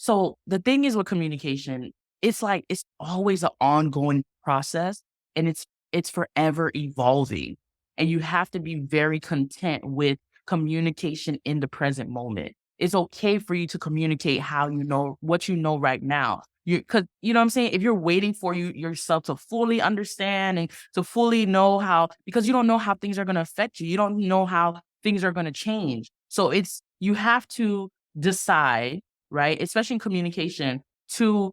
So the thing is with communication, it's like it's always an ongoing process and it's forever evolving. And you have to be very content with communication in the present moment. It's okay for you to communicate how you know what you know right now. Cause you know what I'm saying? If you're waiting for yourself to fully understand and to fully know how, because you don't know how things are going to affect you. You don't know how things are going to change. So you have to decide, right? Especially in communication, to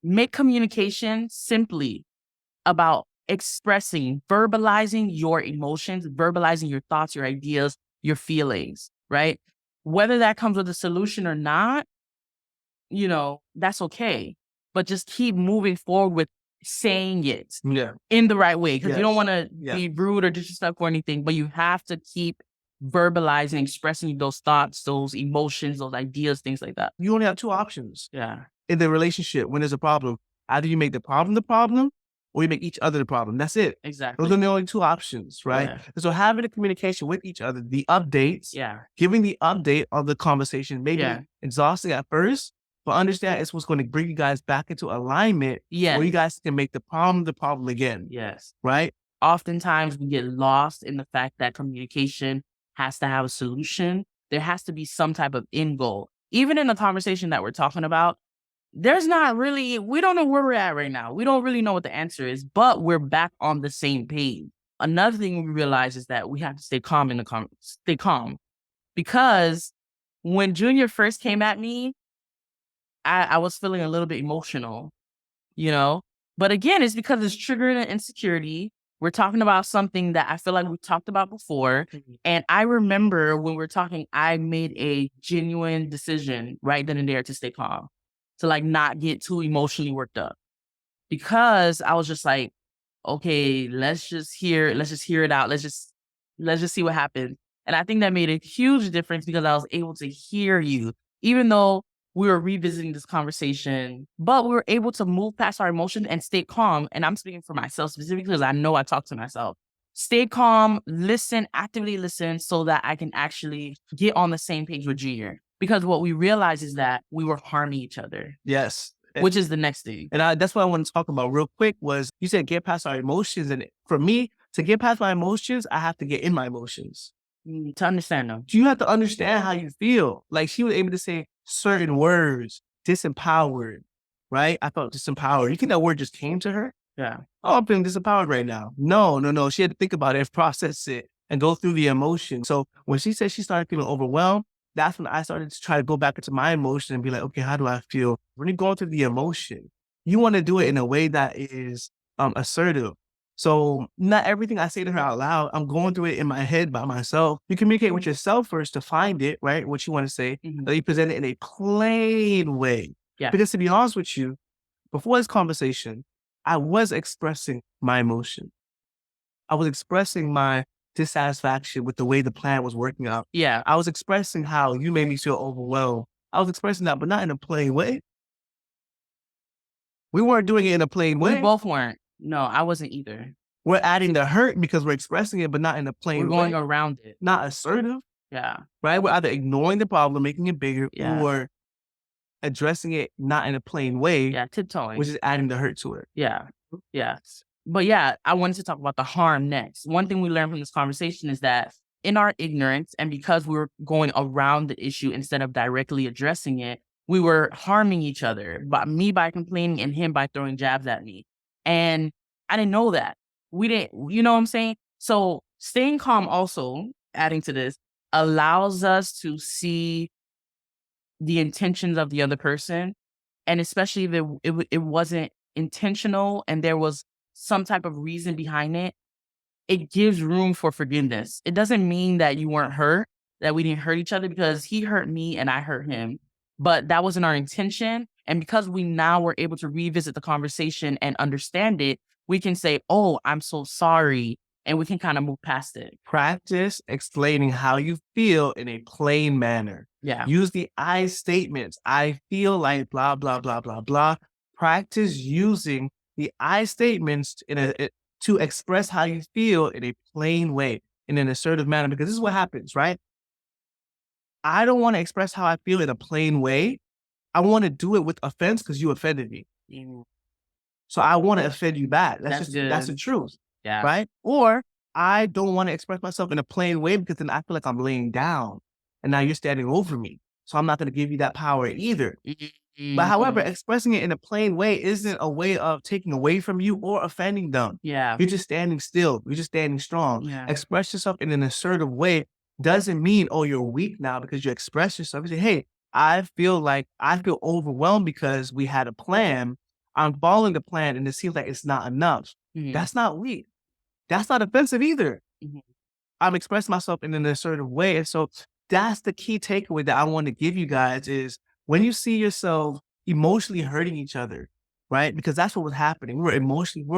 make communication simply about expressing, verbalizing your emotions, verbalizing your thoughts, your ideas, your feelings, right? Whether that comes with a solution or not, that's okay. But just keep moving forward with saying it in the right way. Because you don't want to be rude or disrespectful or anything, but you have to keep verbalizing, expressing those thoughts, those emotions, those ideas, things like that. You only have two options Yeah. in the relationship when there's a problem. Either you make the problem, or you make each other the problem. That's it. Exactly. Those are the only two options, right? Yeah. And so having a communication with each other, the updates, giving the update of the conversation, maybe exhausting at first, but understand it's what's going to bring you guys back into alignment where you guys can make the problem again. Yes. Right? Oftentimes we get lost in the fact that communication has to have a solution. There has to be some type of end goal. Even in the conversation that we're talking about, we don't know where we're at right now. We don't really know what the answer is, but we're back on the same page. Another thing we realize is that we have to stay calm because when Junior first came at me, I was feeling a little bit emotional, but again, it's because it's triggering an insecurity. We're talking about something that I feel like we talked about before. And I remember when we're talking, I made a genuine decision right then and there to stay calm, to like not get too emotionally worked up, because I was just like, okay, let's just hear it out. Let's just see what happens. And I think that made a huge difference because I was able to hear you, even though we were revisiting this conversation, but we were able to move past our emotions and stay calm. And I'm speaking for myself specifically because I know I talk to myself. Stay calm, actively listen so that I can actually get on the same page with Junior. Because what we realized is that we were harming each other. Yes. Which is the next thing. And that's what I want to talk about real quick was you said get past our emotions. And for me, to get past my emotions, I have to get in my emotions. To understand them. You have to understand how you feel. Like she was able to say certain words, disempowered, right? I felt disempowered. You think that word just came to her? Yeah. Oh, I'm feeling disempowered right now. No. She had to think about it, process it, and go through the emotion. So when she said she started feeling overwhelmed, that's when I started to try to go back into my emotion and be like, okay, how do I feel? When you're going through the emotion, you want to do it in a way that is assertive. So not everything I say to her out loud, I'm going through it in my head by myself. You communicate with yourself first to find it, right? What you want to say. Then you present it in a plain way. Yeah. Because to be honest with you, before this conversation, I was expressing my emotion. I was expressing my dissatisfaction with the way the plan was working out. Yeah. I was expressing how you made me feel overwhelmed. I was expressing that, but not in a plain way. We weren't doing it in a plain way. We both weren't. No, I wasn't either. We're adding the hurt because we're expressing it, but not in a plain way. We're going around it. Not assertive. Yeah. Right? We're either ignoring the problem, making it bigger, or addressing it not in a plain way. Yeah, tiptoeing. Which is adding the hurt to it. Yeah. Yeah. But yeah, I wanted to talk about the harm next. One thing we learned from this conversation is that in our ignorance, and because we were going around the issue instead of directly addressing it, we were harming each other. Me by complaining and him by throwing jabs at me. And I didn't know that. We didn't, you know what I'm saying? So staying calm also, adding to this, allows us to see the intentions of the other person. And especially if it wasn't intentional and there was some type of reason behind it, it gives room for forgiveness. It doesn't mean that you weren't hurt, that we didn't hurt each other, because he hurt me and I hurt him. But that wasn't our intention. And because we now were able to revisit the conversation and understand it, we can say, oh, I'm so sorry. And we can kind of move past it. Practice explaining how you feel in a plain manner. Yeah. Use the I statements. I feel like blah, blah, blah, blah, blah. Practice using the I statements to express how you feel in a plain way, in an assertive manner, because this is what happens, right? I don't want to express how I feel in a plain way. I want to do it with offense because you offended me. Mm, So I want to offend you back. that's That's good. the truth, Yeah. right? Or I don't want to express myself in a plain way because then I feel like I'm laying down and now you're standing over me. So I'm not going to give you that power either. But however, Mhm. expressing it in a plain way isn't a way of taking away from you or offending them. Yeah. You're just standing still. You're just standing strong. Yeah. Express yourself in an assertive way doesn't mean, oh, you're weak now because you express yourself. You say, hey, I feel overwhelmed because we had a plan. I'm following the plan and it seems like it's not enough. Mhm. That's not weak. That's not offensive either. Mhm. I'm expressing myself in an assertive way. And so that's the key takeaway that I want to give you guys is when you see yourself emotionally hurting each other, right? Because that's what was happening. We're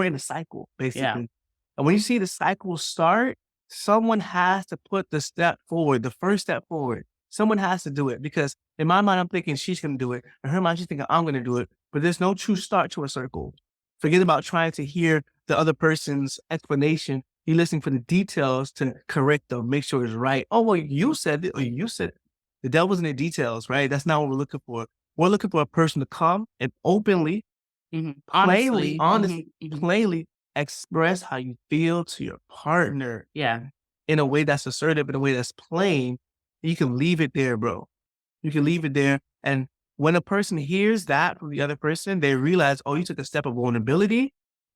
in a cycle, Yeah. basically. And when you see the cycle start, someone has to put the step forward, the first step forward. Someone has to do it because in my mind, I'm thinking she's going to do it. In her mind, she's thinking I'm going to do it. But there's no true start to a circle. Forget about trying to hear the other person's explanation. You're listening for the details to correct them, make sure it's right. Oh, well, you said it, or you said it. The devil's in the details, right? That's not what we're looking for. We're looking for a person to come and openly, Mhm. plainly, Honestly. honestly, Mhm. Mhm. plainly express how you feel to your partner Yeah. in a way that's assertive, in a way that's plain. You can leave it there, bro. You can leave it there. And when a person hears that from the other person, they realize, oh, you took a step of vulnerability.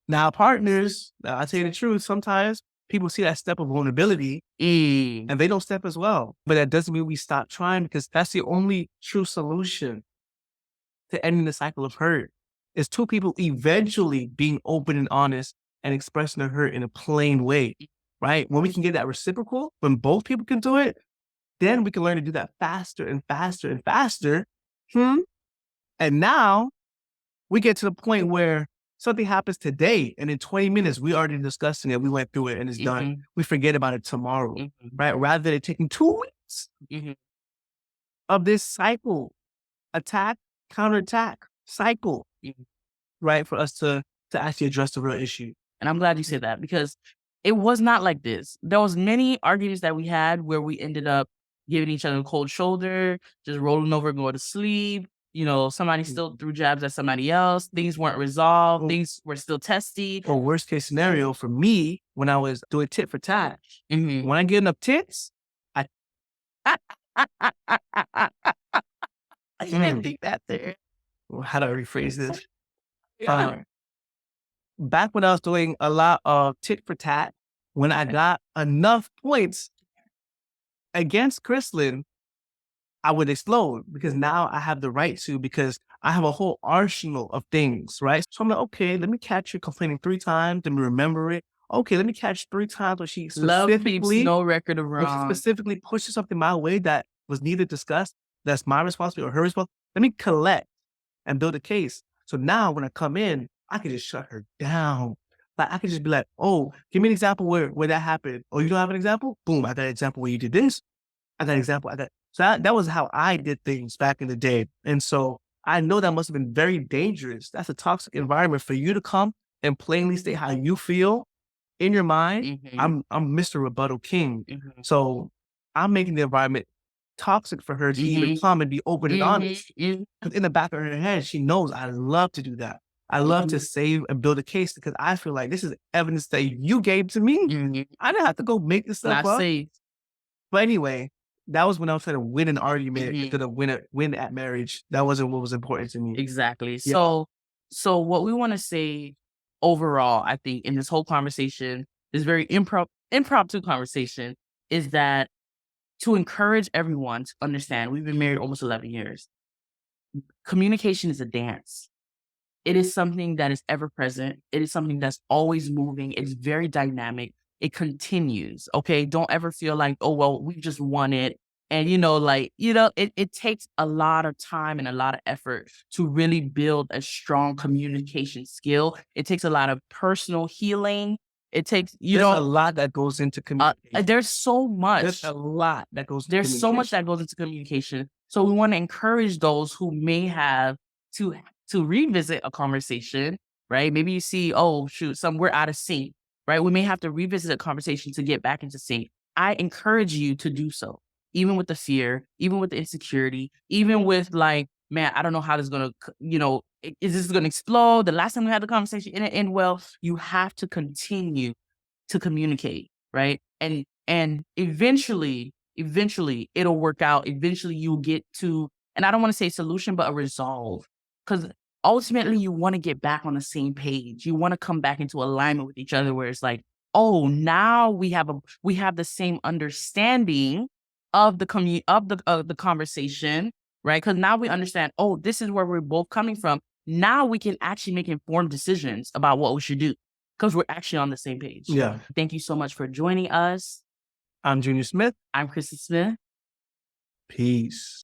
Now, partners, I'll tell you the truth, sometimes people see that step of vulnerability Mm. and they don't step as well. But that doesn't mean we stop trying because that's the only true solution to ending the cycle of hurt is two people eventually being open and honest and expressing their hurt in a plain way, right? When we can get that reciprocal, when both people can do it, then we can learn to do that faster and faster and faster. And now we get to the point where something happens today and in 20 minutes, we already discussing it. We went through it and it's done. Mhm. We forget about it tomorrow, Mhm. right? Rather than it taking 2 weeks Mhm. of this cycle, attack, counterattack cycle, Mhm. right? For us to actually address the real issue. And I'm glad you said that because it was not like this. There was many arguments that we had where we ended up giving each other a cold shoulder, just rolling over, going to sleep. Somebody still threw jabs at somebody else. Things weren't resolved. Or, Things were still testy. or worst case scenario for me, when I was doing tit for tat, Mhm. when I get enough tits, I I didn't think that there. how do I rephrase this? Yeah. Back when I was doing a lot of tit for tat, when I got enough points against Chrislyn, I would explode because now I have the right to, because I have a whole arsenal of things, right? So I'm like, okay, let me catch you complaining 3 times, let me remember it. Okay, let me catch 3 times where Love keeps no record of wrong. specifically pushes something my way that was neither discussed, that's my responsibility or her responsibility. Let me collect and build a case. So now when I come in, I can just shut her down. Like I could just be like, oh, give me an example where that happened. Oh, you don't have an example? Boom, I got an example where you did this. I got an example. So that was how I did things back in the day. And so I know that must have been very dangerous. That's a toxic environment for you to come and plainly state how you feel in your mind. Mhm. I'm Mr. Rebuttal King. Mhm. So I'm making the environment toxic for her to even Mhm. come and be open and Mhm. honest. Mhm. Because in the back of her head, she knows I love to do that. I love to Mhm. save and build a case because I feel like this is evidence that you gave to me. Mhm. I didn't have to go make this stuff Not up. safe. But anyway, that was when I was trying to win an argument Mhm. instead of win at marriage. That wasn't what was important to me. Exactly. Yeah. So what we want to say overall, I think, in this whole conversation, this very impromptu conversation, is that to encourage everyone to understand, we've been married almost 11 years. Communication is a dance. It is something that is ever present. It is something that's always moving. It's very dynamic. It continues. Okay. Don't ever feel like, oh, well, we just won it. And, it takes a lot of time and a lot of effort to really build a strong communication skill. It takes a lot of personal healing. It takes, There's a lot that goes into communication. there's so There's much. a lot that goes into There's so much communication. that goes into communication. So we want to encourage those who may have to to revisit a conversation, right? Maybe you see, oh shoot, we're out of sync, right? We may have to revisit a conversation to get back into sync. I encourage you to do so, even with the fear, even with the insecurity, even with like man, I don't know how this is gonna, is this gonna explode? The last time we had the conversation, it didn't end well. You have to continue to communicate, right? And eventually it'll work out. Eventually you'll get to, and I don't want to say solution, but a resolve. Because ultimately you want to get back on the same page. You want to come back into alignment with each other where it's like, oh, now we have the same understanding of the conversation, right? Because now we understand, oh, this is where we're both coming from. Now we can actually make informed decisions about what we should do because we're actually on the same page. Yeah. Thank you so much for joining us. I'm Junior Smith. I'm Kristen Smith. Peace.